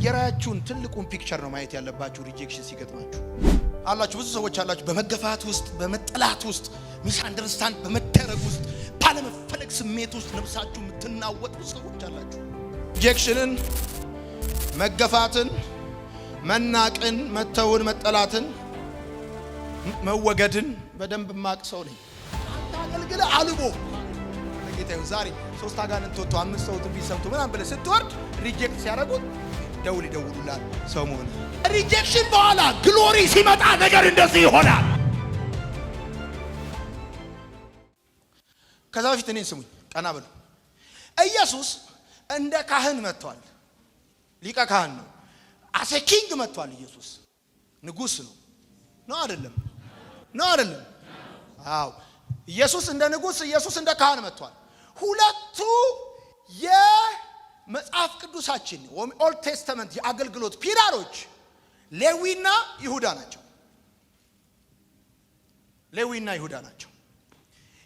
የራያችሁን ትልቁን ፒክቸር ነው ማየት ያለባችሁ። ሪጀክሽን ሲገጥማችሁ አላችሁ ብዙ ሰዎች አላችሁ በመገፋት ውስጥ በመጠላት ውስጥ ሚስ አንደርስታንድ በመደረግ ውስጥ ባለመፈለግ ስሜት ውስጥ ነፍሳችሁ የምትናወጡ ሰዎች አላችሁ። ሪጀክሽንን፣ መገፋትን፣ መናቅን፣ መተውን፣ መጠላትን፣ መወገድን በደንብ ማቅ ሰው ነኝ። አንተ አገልግለ አልቦ ጌታዬ ዛሬ 3 አጋንንት ወጥቶ 5 ሰው ትንቢት ሰምቶ ምናምን ብለህ ስትወርድ ሪጀክት ሲያደርጉት ይደውሉላል ሰው መሆን። ሪጀክሽን በኋላ ግሎሪ ሲመጣ ነገር እንደዚህ ይሆናል። ከዛ በፊት እኔን ስሙኝ፣ ቀና በሉ። ኢየሱስ እንደ ካህን መጥቷል። ሊቀ ካህን ነው። አሴ ኪንግ መጥቷል። ኢየሱስ ንጉስ ነው። ነው አይደለም? ነው አይደለም? አዎ። ኢየሱስ እንደ ንጉስ፣ ኢየሱስ እንደ ካህን መጥቷል። ሁለቱ የመጽሐፍ ቅዱሳችን ኦልድ ቴስተመንት የአገልግሎት ፒላሮች ሌዊና ይሁዳ ናቸው። ሌዊና ይሁዳ ናቸው።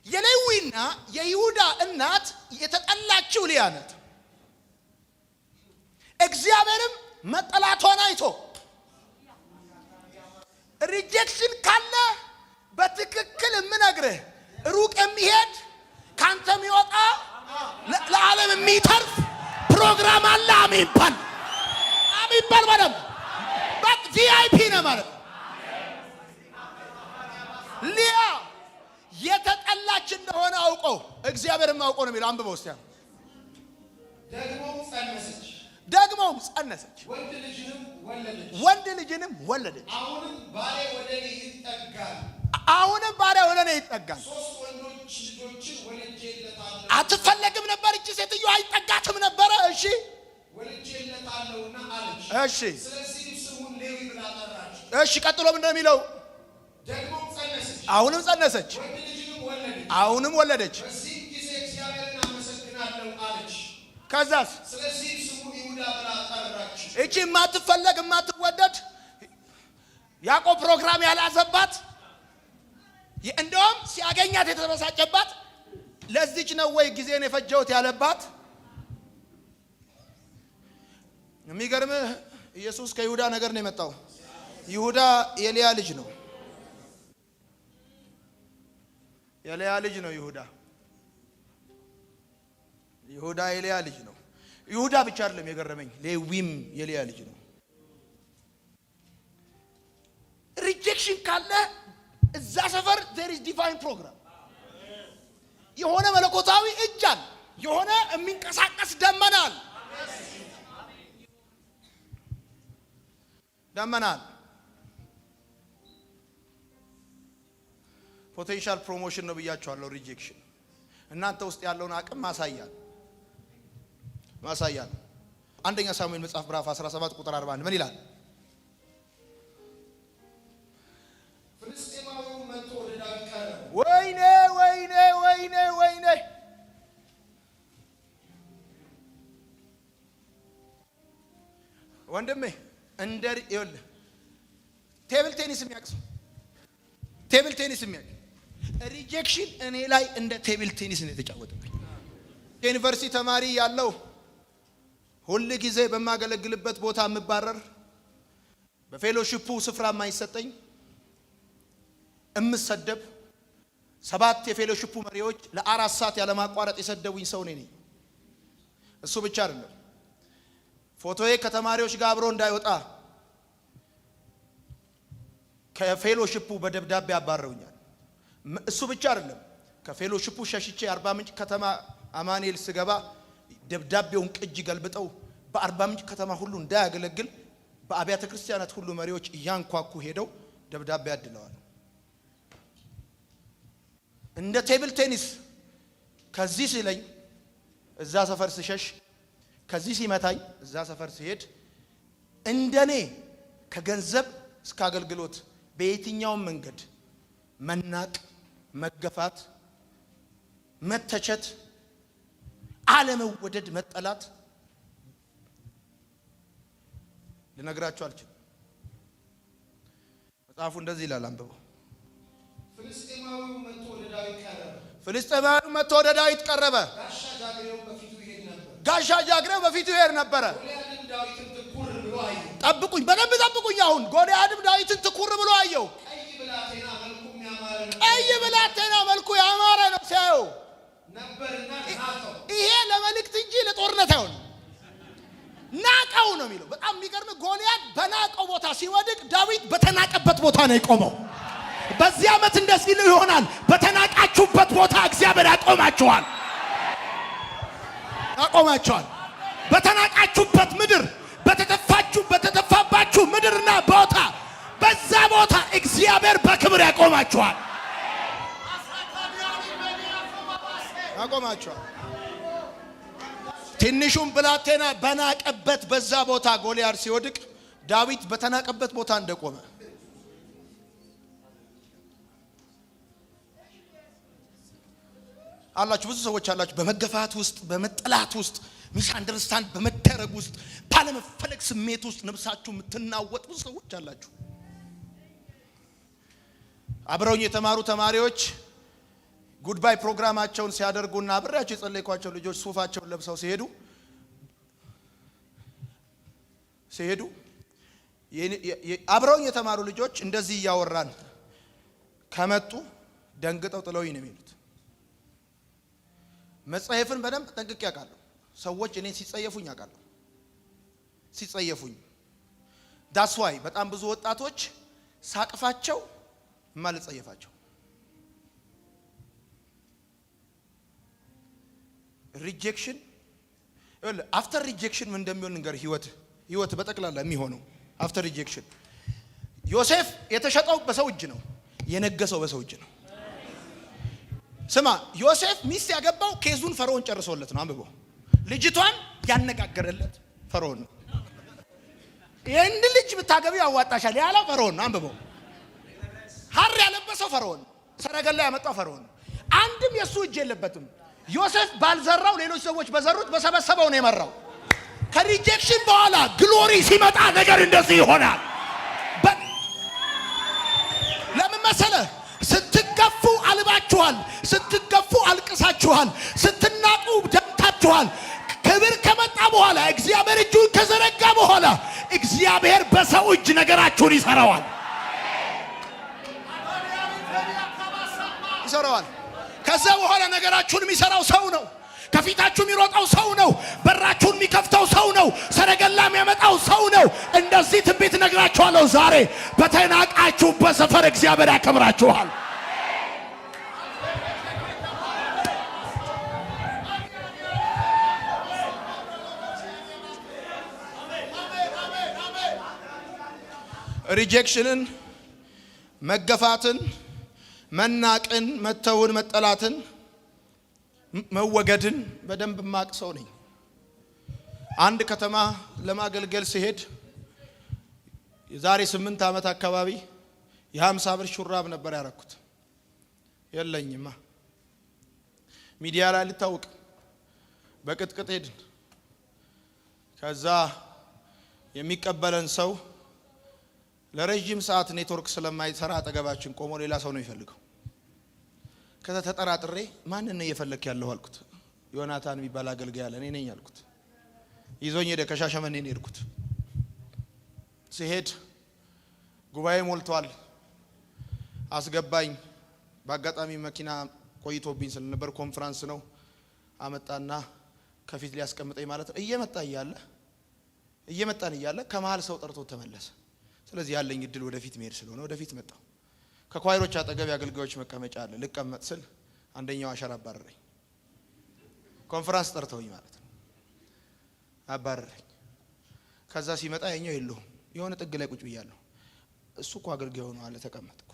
የሌዊና የይሁዳ እናት የተጠላችው ሊያ ናት። እግዚአብሔርም መጠላቷን አይቶ ሪጀክሽን ካለ በትክክል የምነግርህ ሩቅ የሚሄድ ካንተ የሚወጣ ለዓለም የሚተርፍ ፕሮግራም አለ። አሜን ባል፣ አሜን ባል ማለት በት ቪአይፒ ነው ማለት። ሊያ የተጠላች እንደሆነ አውቀው እግዚአብሔርም አውቀው ነው የሚለው። አንብበው እስቲ። ደግሞም ጸነሰች ወንድ ልጅንም ወለደች። አሁንም ባሪያ ወደ እኔ ይጠጋል። አትፈለግም ነበር እቺ ሴትዮ አይጠጋትም ነበረ። እሺ ወልጄለታለሁና አለች። እሺ ስሙን ሌዊ ብላ ጠራች። እሺ ቀጥሎ ምንድን ነው የሚለው? ደግሞም ጸነሰች፣ አሁንም ጸነሰች፣ አሁንም ወለደች። በዚህ ጊዜ እግዚአብሔርን አመሰግናለሁ አለች። ከዛስ ስለዚህ ስሙን ይሁዳ ብላ ጠራች። እቺ የማትፈለግ የማትወደድ ያዕቆብ ፕሮግራም ያላዘባት እንደውም ሲያገኛት የተበሳጨባት ለዚች ነው ወይ ጊዜን የፈጀሁት ያለባት። የሚገርምህ ኢየሱስ ከይሁዳ ነገር ነው የመጣው። ይሁዳ የሊያ ልጅ ነው። የሊያ ልጅ ነው ይሁዳ። ይሁዳ የሊያ ልጅ ነው። ይሁዳ ብቻ አይደለም የገረመኝ፣ ሌዊም የሊያ ልጅ ነው። ሪጀክሽን ካለ እዛ ሰፈር there is divine program። የሆነ መለኮታዊ እጅ አለ፣ የሆነ የሚንቀሳቀስ ደመና አለ። ደመና አለ። ፖቴንሻል ፕሮሞሽን ነው ብያቸዋለሁ። ሪጀክሽን እናንተ ውስጥ ያለውን አቅም ማሳያ ነው። አንደኛ ሳሙኤል መጽሐፍ ምዕራፍ 17 ቁጥር 41 ምን ይላል? ፍልስጤማዊው መጥቶ ወደ ዳዊት ቀረበ። ወይኔ ወይኔ ወይኔ ወይኔ! ወንድሜ እንደር ይኸውልህ፣ ቴብል ቴኒስ የሚያውቅ ሪጀክሽን እኔ ላይ እንደ ቴብል ቴኒስ ነው የተጫወተብኝ። ዩኒቨርሲቲ ተማሪ ያለው ሁሉ ጊዜ በማገለግልበት ቦታ የምባረር፣ በፌሎሺፑ ስፍራ የማይሰጠኝ፣ እምሰደብ፣ 7 የፌሎሺፑ መሪዎች ለ4 ሰዓት ያለማቋረጥ የሰደቡኝ ሰው ነኝ። እሱ ብቻ አይደለም፣ ፎቶዬ ከተማሪዎች ጋር አብሮ እንዳይወጣ ከፌሎሺፑ በደብዳቤ አባረውኛል። እሱ ብቻ አይደለም፣ ከፌሎሺፑ ሸሽቼ 40 ምንጭ ከተማ አማኑኤል ስገባ ደብዳቤውን ቅጅ ገልብጠው በ40 ምንጭ ከተማ ሁሉ እንዳያገለግል በአብያተ ክርስቲያናት ሁሉ መሪዎች እያንኳኩ ሄደው ደብዳቤ አድለዋል። እንደ ቴብል ቴኒስ ከዚህ ሲለኝ እዛ ሰፈር ስሸሽ፣ ከዚህ ሲመታኝ እዛ ሰፈር ሲሄድ፣ እንደኔ ከገንዘብ እስከ አገልግሎት በየትኛውም መንገድ መናቅ፣ መገፋት፣ መተቸት፣ አለመወደድ፣ መጠላት ልነግራችሁ አልችልም። መጽሐፉ እንደዚህ ይላል፣ አንብበው። ፍልስጤማዊው መጥቶ ወደ ዳዊት ቀረበ። ጋሻ ጃግሬው በፊቱ ይሄድ ነበር። ጠብቁኝ፣ በደንብ ጠብቁኝ። አሁን ጎልያድም ዳዊትን ትኩር ብሎ አየው። ቀይ ብላቴና መልኩ ያማረ ነው ሲያየው ነበርና ናቀው። ይሄ ለመልእክት እንጂ ለጦርነት አይሆንም። ናቀው ነው የሚለው። በጣም የሚገርም ጎልያድ በናቀው ቦታ ሲወድቅ ዳዊት በተናቀበት ቦታ ነው የቆመው። በዚህ ዓመት እንደዚህ ይሆናል። በተናቃችሁበት ቦታ እግዚአብሔር ያቆማችኋል። በተናቃችሁበት ምድር፣ በተተፋባችሁ ምድርና ቦታ፣ በዛ ቦታ እግዚአብሔር በክብር ያቆማችኋል። ትንሹም ብላቴና በናቀበት በዛ ቦታ ጎልያድ ሲወድቅ ዳዊት በተናቀበት ቦታ እንደቆመ አላችሁ። ብዙ ሰዎች አላችሁ በመገፋት ውስጥ፣ በመጠላት ውስጥ፣ ሚስ አንደርስታንድ በመደረግ ውስጥ፣ ባለመፈለግ ስሜት ውስጥ ነፍሳችሁ የምትናወጥ ብዙ ሰዎች አላችሁ። አብረውኝ የተማሩ ተማሪዎች ጉድባይ ፕሮግራማቸውን ሲያደርጉና አብሬያቸው የጸለይኳቸው ልጆች ሱፋቸውን ለብሰው ሲሄዱ አብረውኝ የተማሩ ልጆች እንደዚህ እያወራን ከመጡ ደንግጠው ጥለውኝ ነው የሚሉት። መጸየፍን በደንብ ጠንቅቄ አውቃለሁ። ሰዎች እኔን ሲጸየፉኝ አውቃለሁ። ዳስ ዋይ በጣም ብዙ ወጣቶች ሳቅፋቸው ማልጸየፋቸው ሪጀክሽን አፍተር ሪጀክሽን ምን እንደሚሆን ነገር ህይወት በጠቅላላ የሚሆነው አፍተር ሪጀክሽን። ዮሴፍ የተሸጠው በሰው እጅ ነው፣ የነገሰው በሰው እጅ ነው። ስማ፣ ዮሴፍ ሚስት ያገባው ኬዙን ፈርዖን ጨርሶለት ነው። አንብቦ ልጅቷን ያነጋገረለት ፈርዖን ነው። ይህን ልጅ ብታገቢ ያዋጣሻል ያለው ፈርዖን ነው። አንብቦ ሐር ያለበሰው ፈርዖን፣ ሰረገላ ያመጣው ፈርዖን። አንድም የሱ እጅ የለበትም። ዮሴፍ ባልዘራው ሌሎች ሰዎች በዘሩት በሰበሰበው ነው የመራው። ከሪጀክሽን በኋላ ግሎሪ ሲመጣ ነገር እንደዚህ ይሆናል። ለምን መሰለህ? ስትገፉ አልባችኋል፣ ስትገፉ አልቅሳችኋል፣ ስትናቁ ደምታችኋል። ክብር ከመጣ በኋላ እግዚአብሔር እጁን ከዘረጋ በኋላ እግዚአብሔር በሰው እጅ ነገራችሁን ይሰራዋል። ከዛ በኋላ ነገራችሁን የሚሰራው ሰው ነው። ከፊታችሁ የሚሮጠው ሰው ነው። በራችሁን የሚከፍተው ሰው ነው። ሰረገላ የሚያመጣው ሰው ነው። እንደዚህ ትንቢት ነግራችኋለሁ። ዛሬ በተናቃችሁበት ሰፈር እግዚአብሔር ያከብራችኋል። ሪጀክሽንን፣ መገፋትን፣ መናቅን፣ መተውን፣ መጠላትን፣ መወገድን በደንብ ማቅ ሰው ነኝ። አንድ ከተማ ለማገልገል ሲሄድ የዛሬ 8 ዓመት አካባቢ የ50 ብር ሹራብ ነበር ያረኩት። የለኝማ ሚዲያ ላይ ልታውቅ በቅጥቅጥ ሄድን። ከዛ የሚቀበለን ሰው ለረጅም ሰዓት ኔትወርክ ስለማይሰራ አጠገባችን ቆሞ ሌላ ሰው ነው የሚፈልገው። ከዛ ተጠራጥሬ ማንን ነው እየፈለክ ያለው አልኩት። ዮናታን የሚባል አገልጋይ አለ፣ እኔ ነኝ አልኩት። ይዞኝ ሄደ። ከሻሸመኔ ነው የሄድኩት። ሲሄድ ጉባኤ ሞልቷል። አስገባኝ። በአጋጣሚ መኪና ቆይቶብኝ ስለነበር ኮንፈረንስ ነው አመጣና ከፊት ሊያስቀምጠኝ ማለት ነው። እየመጣን እያለ ከመሃል ሰው ጠርቶ ተመለሰ። ስለዚህ ያለኝ እድል ወደፊት መሄድ ስለሆነ ወደፊት መጣሁ። ከኳይሮች አጠገብ አገልጋዮች መቀመጫ አለ። ልቀመጥ ስል አንደኛው አሸራ አባረረኝ። ኮንፈረንስ ጠርተውኝ ማለት ነው። አባረረኝ። ከዛ ሲመጣ ያኛው የለውም፣ የሆነ ጥግ ላይ ቁጭ ብያለሁ። እሱ እኮ አገልጋይ ሆኖ አለ። ተቀመጥኩ።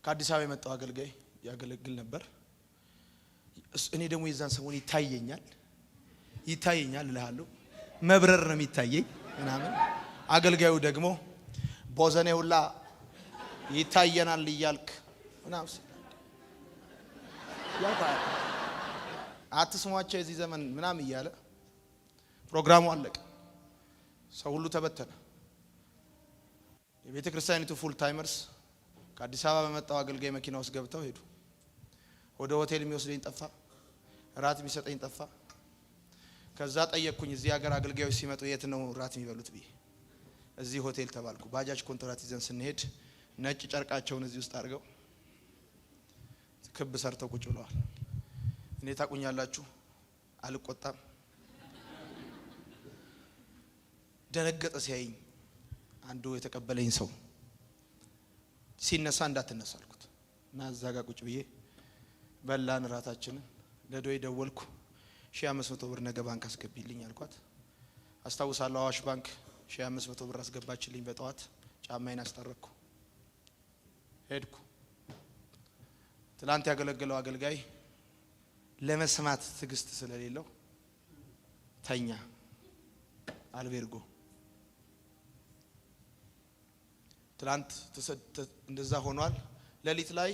ከአዲስ አበባ የመጣው አገልጋይ ያገለግል ነበር። እኔ ደግሞ የዛን ሰሞን ይታየኛል እልሃለሁ፣ መብረር ነው የሚታየኝ ምናምን። አገልጋዩ ደግሞ ቦዘኔ ሁላ ይታየናል እያልክ ምናምን አትስሟቸው የዚህ ዘመን ምናምን እያለ ፕሮግራሙ አለቀ። ሰው ሁሉ ተበተነ። የቤተ ክርስቲያኒቱ ፉል ታይመርስ ከአዲስ አበባ በመጣው አገልጋይ መኪና ውስጥ ገብተው ሄዱ። ወደ ሆቴል የሚወስደኝ ጠፋ፣ ራት የሚሰጠኝ ጠፋ። ከዛ ጠየቅኩኝ፣ እዚህ ሀገር አገልጋዮች ሲመጡ የት ነው ራት የሚበሉት ብዬ። እዚህ ሆቴል ተባልኩ። ባጃጅ ኮንትራት ይዘን ስንሄድ ነጭ ጨርቃቸውን እዚህ ውስጥ አድርገው ክብ ሰርተው ቁጭ ብለዋል። እኔ ታቁኛላችሁ አልቆጣም። ደነገጠ ሲያይኝ አንዱ የተቀበለኝ ሰው ሲነሳ እንዳትነሳ አልኩት እና እዛ ጋር ቁጭ ብዬ በላን ራታችንን። ለዶይ ደወልኩ 1500 ብር ነገ ባንክ አስገቢልኝ አልኳት። አስታውሳለሁ አዋሽ ባንክ 1500 ብር አስገባችልኝ። በጠዋት ጫማዬን አስጠረኩ ሄድኩ። ትላንት ያገለገለው አገልጋይ ለመስማት ትግስት ስለሌለው ተኛ አልቤርጎ። ትላንት እንደዛ ሆኗል። ሌሊት ላይ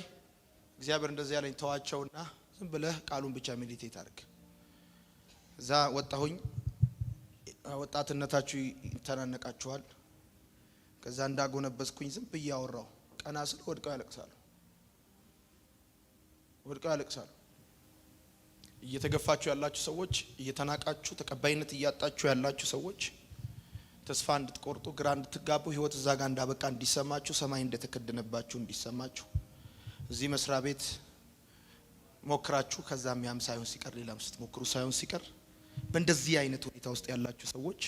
እግዚአብሔር እንደዛ ያለኝ ተዋቸውና ዝም ብለህ ቃሉን ብቻ ሜዲቴት አድርግ። እዛ ወጣሁኝ። ወጣትነታችሁ ይተናነቃችኋል። ከዛ እንዳጎነበስኩኝ ዝም ብዬ አወራው። ቀና ስል ወድቀው ያለቅሳሉ። እየተገፋችሁ ያላችሁ ሰዎች፣ እየተናቃችሁ ተቀባይነት እያጣችሁ ያላችሁ ሰዎች፣ ተስፋ እንድትቆርጡ ግራ እንድትጋቡ ህይወት እዛ ጋር እንዳበቃ እንዲሰማችሁ ሰማይ እንደተከደነባችሁ እንዲሰማችሁ እዚህ መስሪያ ቤት ሞክራችሁ ከዛም ያም ሳይሆን ሲቀር ሌላም ስትሞክሩ ሳይሆን ሲቀር በእንደዚህ አይነት ሁኔታ ውስጥ ያላችሁ ሰዎች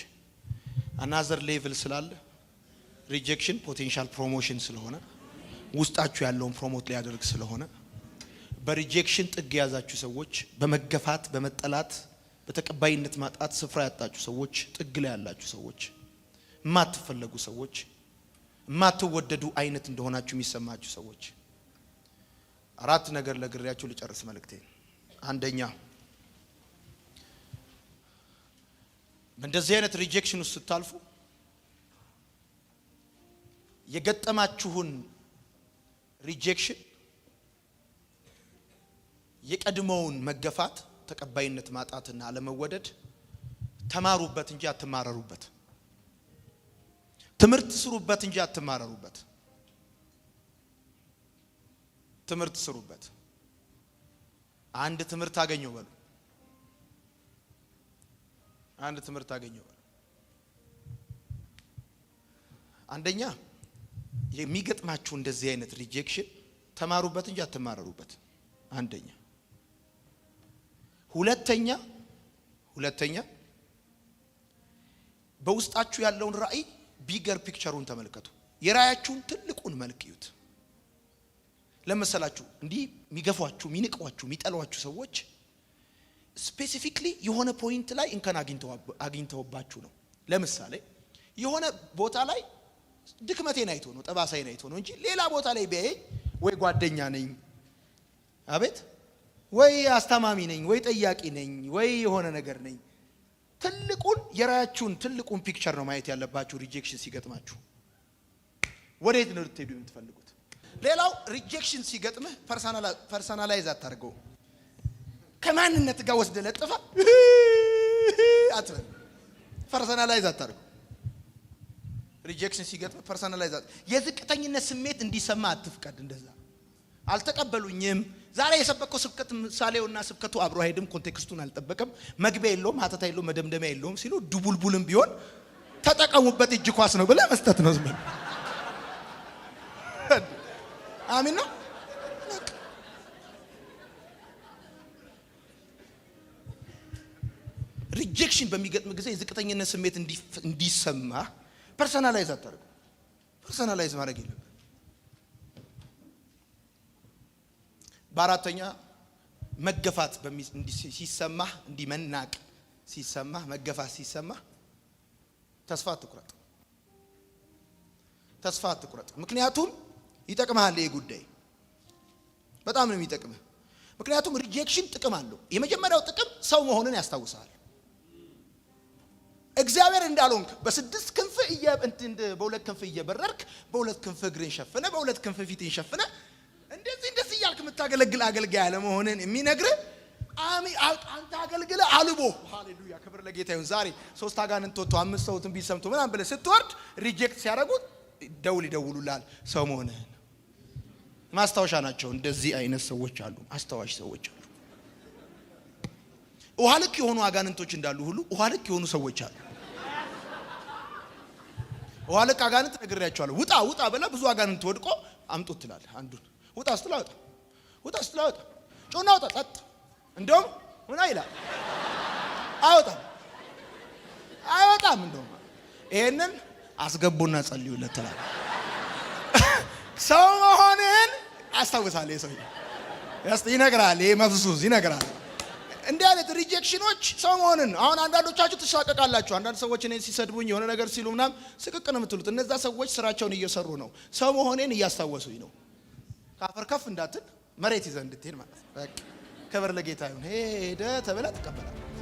አናዘር ሌቭል ስላለ ሪጀክሽን ፖቴንሻል ፕሮሞሽን ስለሆነ ውስጣችሁ ያለውን ፕሮሞት ሊያደርግ ስለሆነ በሪጀክሽን ጥግ ያዛችሁ ሰዎች፣ በመገፋት በመጠላት በተቀባይነት ማጣት ስፍራ ያጣችሁ ሰዎች፣ ጥግ ላይ ያላችሁ ሰዎች፣ ማትፈለጉ ሰዎች፣ ማትወደዱ አይነት እንደሆናችሁ የሚሰማችሁ ሰዎች አራት ነገር ለግሪያችሁ ልጨርስ መልእክቴን። አንደኛ በእንደዚህ አይነት ሪጀክሽን ውስጥ ስታልፉ የገጠማችሁን ሪጀክሽን የቀድሞውን መገፋት ተቀባይነት ማጣትና አለመወደድ ተማሩበት እንጂ አትማረሩበት። ትምህርት ስሩበት እንጂ አትማረሩበት። ትምህርት ስሩበት። አንድ ትምህርት አገኘው በሉ። አንድ ትምህርት አገኘው በሉ። አንደኛ የሚገጥማችሁ እንደዚህ አይነት ሪጀክሽን ተማሩበት እንጂ አትማረሩበት። አንደኛ። ሁለተኛ በውስጣችሁ ያለውን ራእይ ቢገር ፒክቸሩን ተመልከቱ። የራእያችሁን ትልቁን መልክ እዩት። ለምሳላችሁ እንዲህ የሚገፏችሁ የሚንቀዋችሁ የሚጠሏችሁ ሰዎች ስፔሲፊክሊ የሆነ ፖይንት ላይ እንከን አግኝተውባችሁ ነው። ለምሳሌ የሆነ ቦታ ላይ ድክመቴን አይቶ ነው ጠባሳዬን አይቶ ነው እንጂ ሌላ ቦታ ላይ ቢያይ ወይ ጓደኛ ነኝ አቤት ወይ አስተማሚ ነኝ ወይ ጠያቂ ነኝ ወይ የሆነ ነገር ነኝ። ትልቁን የራያችሁን ትልቁን ፒክቸር ነው ማየት ያለባችሁ። ሪጀክሽን ሲገጥማችሁ ወዴት ነው ልትሄዱ የምትፈልጉት? ሌላው ሪጀክሽን ሲገጥምህ ፐርሰናላይዝ አታርገው። ከማንነት ጋር ወስደ ለጥፋ አትበል። ፐርሰናላይዝ አታርገው። ሪጀክሽን ሲገጥምህ ፐርሰናላይዝ የዝቅተኝነት ስሜት እንዲሰማ አትፍቀድ። እንደዛ አልተቀበሉኝም ዛሬ የሰበከው ስብከት ምሳሌውና ስብከቱ አብሮ አይሄድም፣ ኮንቴክስቱን አልጠበቀም፣ መግቢያ የለውም፣ ሀተታ የለውም፣ መደምደሚያ የለውም ሲሉ ዱቡልቡልም ቢሆን ተጠቀሙበት እጅ ኳስ ነው ብለህ መስጠት ነው። ዝም አሜን ነው። ሪጀክሽን በሚገጥም ጊዜ የዝቅተኝነት ስሜት እንዲሰማ ፐርሰናላይዝ አታርገው። ፐርሰናላይዝ ማድረግ የለም። በአራተኛ መገፋት ሲሰማ እንዲመናቅ ሲሰማ መገፋት ሲሰማ ተስፋ አትቁረጥ። ምክንያቱም ይጠቅምሃል። ይሄ ጉዳይ በጣም ነው የሚጠቅምህ። ምክንያቱም ሪጀክሽን ጥቅም አለው። የመጀመሪያው ጥቅም ሰው መሆንን ያስታውሳል። እግዚአብሔር እንዳልሆንክ በስድስት ክንፍ በሁለት ክንፍ እየበረርክ በሁለት ክንፍ እግርን ሸፍነ በሁለት ክንፍ ፊትን ሸፍነ እንደዚህ እያልክ የምታገለግል አገልጋይ አለመሆንን የሚነግርህ አንተ አገልግለ አልቦ ሃሌሉያ ክብር ለጌታ ይሁን። ዛሬ 3 አጋንንት ወጥቶ 5 ሰው ትንቢት ሰምቶ ምናምን ብለህ ስትወርድ ሪጀክት ሲያደርጉት ይደውሉልሃል ሰው መሆንህን። ማስታወሻ ናቸው። እንደዚህ አይነት ሰዎች አሉ፣ አስተዋሽ ሰዎች አሉ። ውሃ ልክ የሆኑ አጋንንቶች እንዳሉ ሁሉ ውሃ ልክ የሆኑ ሰዎች አሉ። ውሃ ልክ አጋንንት ነግሬያቸዋለሁ። ውጣ ውጣ ብለህ ብዙ አጋንንት ወድቆ አምጡት ትላለህ። አንዱን ውጣ ስትላውጣ ውጣ ስትላውጣ ጮና ውጣ ጸጥ እንደውም ምን አይላል አይወጣም እንደውም ይሄንን አስገቡና ጸልዩለት ትላለህ። ሰው መሆንን አስታውሳለህ። ሰው ይነግራል። ይሄ መፍዙዝ ይነግራል። እንዲህ አይነት ሪጀክሽኖች ሰው መሆንን አሁን አንዳንዶቻችሁ ትሳቀቃላችሁ። አንዳንድ ሰዎች እኔ ሲሰድቡኝ የሆነ ነገር ሲሉ ምናምን ስቅቅ ነው የምትሉት። እነዛ ሰዎች ስራቸውን እየሰሩ ነው። ሰው መሆኔን እያስታወሱኝ ነው። ካፈር ከፍ እንዳትል መሬት ይዘህ እንድትሄድ ማለት ነው። በቃ ክብር ለጌታ ይሁን። ሄደ ተብለህ ትቀበላለህ።